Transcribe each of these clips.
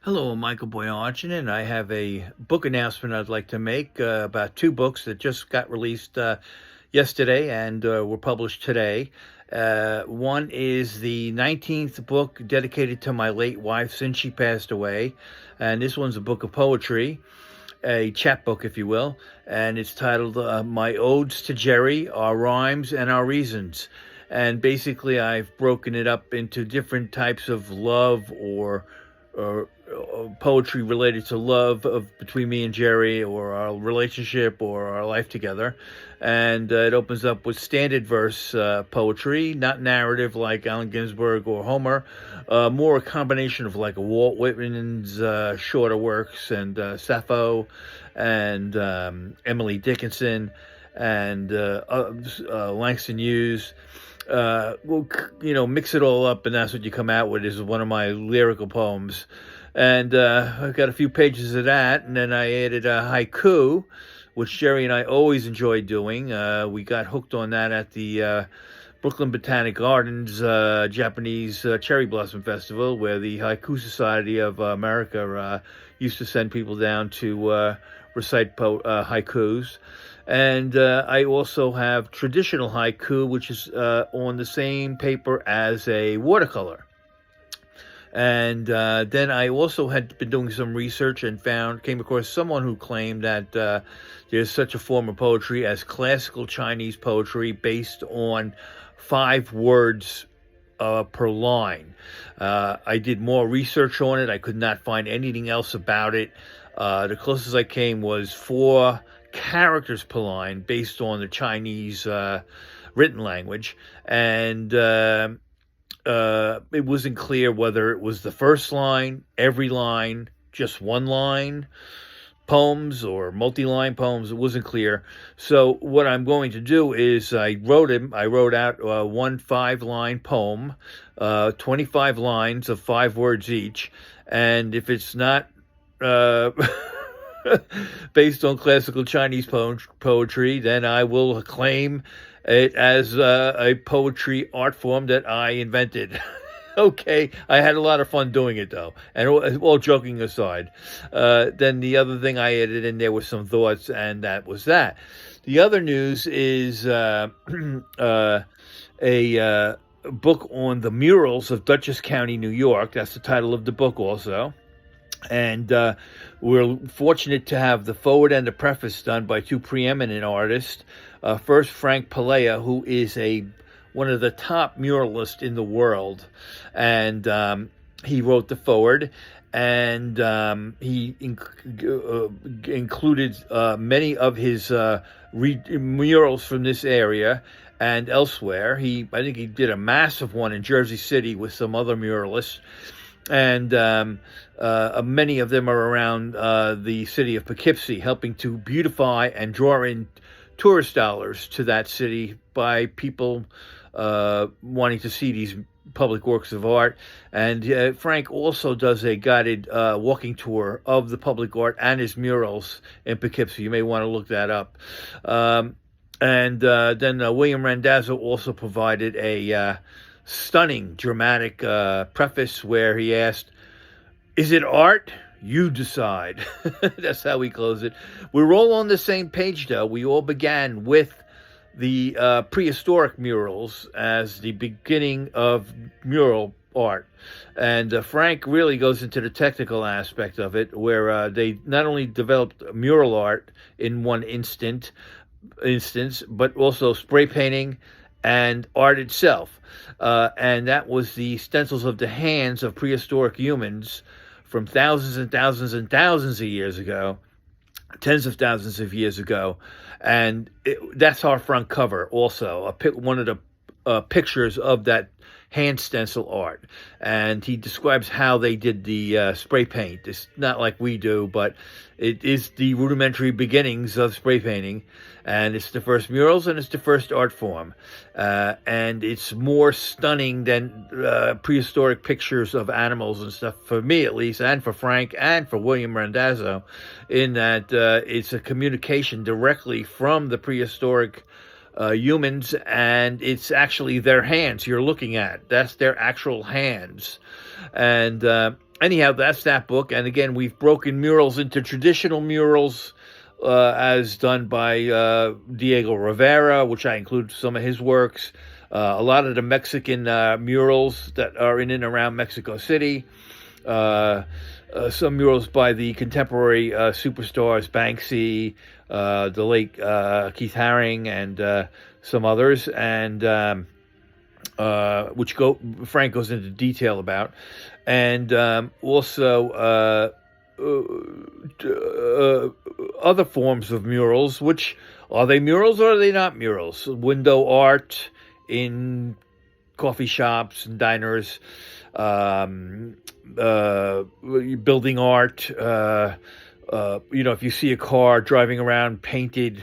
Hello, I'm Michael Boyanchin, and I have a book announcement I'd like to make about two books that just got released yesterday and were published today. One is the 19th book dedicated to my late wife since she passed away, and this one's a book of poetry, a chapbook, if you will, and it's titled My Odes to Jeri, Our Rhymes and Our Reasons. And basically, I've broken it up into different types of love or poetry related to love of between me and Jeri, or our relationship, or our life together. And it opens up with standard verse poetry, not narrative like Allen Ginsberg or Homer, more a combination of like Walt Whitman's shorter works, and Sappho, and Emily Dickinson, and Langston Hughes. We'll, mix it all up, and that's what you come out with is one of my lyrical poems. And I've got a few pages of that, and then I added a haiku, which Jeri and I always enjoyed doing. We got hooked on that at the Brooklyn Botanic Gardens Japanese Cherry Blossom Festival, where the Haiku Society of America used to send people down to recite haikus. And I also have traditional haiku, which is on the same paper as a watercolor. And then I also had been doing some research and came across someone who claimed that there's such a form of poetry as classical Chinese poetry based on 5 words per line. I did more research on it. I could not find anything else about it. The closest I came was 4 characters per line based on the Chinese written language. And it wasn't clear whether it was the first line, every line, just one line poems, or multi-line poems. It wasn't clear. So what I'm going to do is I wrote out one 5-line poem, 25 lines of 5 words each. And if it's not based on classical Chinese poetry, then I will claim it as a poetry art form that I invented. Okay, I had a lot of fun doing it, though. And all joking aside, then the other thing I added in there was some thoughts, and that was that. The other news is a book on the murals of Dutchess County, New York. That's the title of the book also. And we're fortunate to have the forward and the preface done by 2 preeminent artists. First, Frank Pelea, who is one of the top muralists in the world, and he wrote the forward, and he included many of his murals from this area and elsewhere. I think he did a massive one in Jersey City with some other muralists. And many of them are around the city of Poughkeepsie, helping to beautify and draw in tourist dollars to that city by people wanting to see these public works of art. And Frank also does a guided walking tour of the public art and his murals in Poughkeepsie. You may want to look that up. And then William Randazzo also provided a stunning, dramatic preface where he asked, "Is it art? You decide." That's how we close it. We're all on the same page, though. We all began with the prehistoric murals as the beginning of mural art. And Frank really goes into the technical aspect of it, where they not only developed mural art in one instance, but also spray painting and art itself. And that was the stencils of the hands of prehistoric humans from thousands and thousands and thousands of years ago, tens of thousands of years ago. And that's our front cover also, one of the pictures of that hand stencil art. And he describes how they did the spray paint. It's not like we do, but it is the rudimentary beginnings of spray painting. And it's the first murals, and it's the first art form. And it's more stunning than prehistoric pictures of animals and stuff, for me at least, and for Frank, and for William Randazzo, in that it's a communication directly from the prehistoric humans, and it's actually their hands you're looking at. That's their actual hands. And anyhow, that's that book. And again, we've broken murals into traditional murals, as done by Diego Rivera, which I include some of his works. A lot of the Mexican murals that are in and around Mexico City. Some murals by the contemporary superstars Banksy, the late Keith Haring, and some others, and which Frank goes into detail about, and also other forms of murals. Which are they murals or are they not murals? Window art in coffee shops and diners, building art. If you see a car driving around painted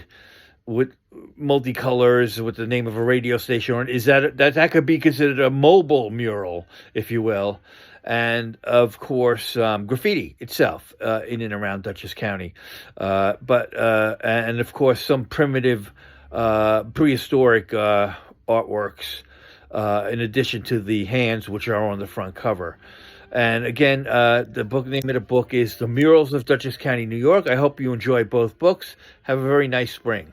with multicolors with the name of a radio station, or is that could be considered a mobile mural, if you will. And of course, graffiti itself in and around Dutchess County, and of course some primitive, prehistoric artworks, in addition to the hands which are on the front cover. And again, the name of the book is The Murals of Dutchess County, New York. I hope you enjoy both books. Have a very nice spring.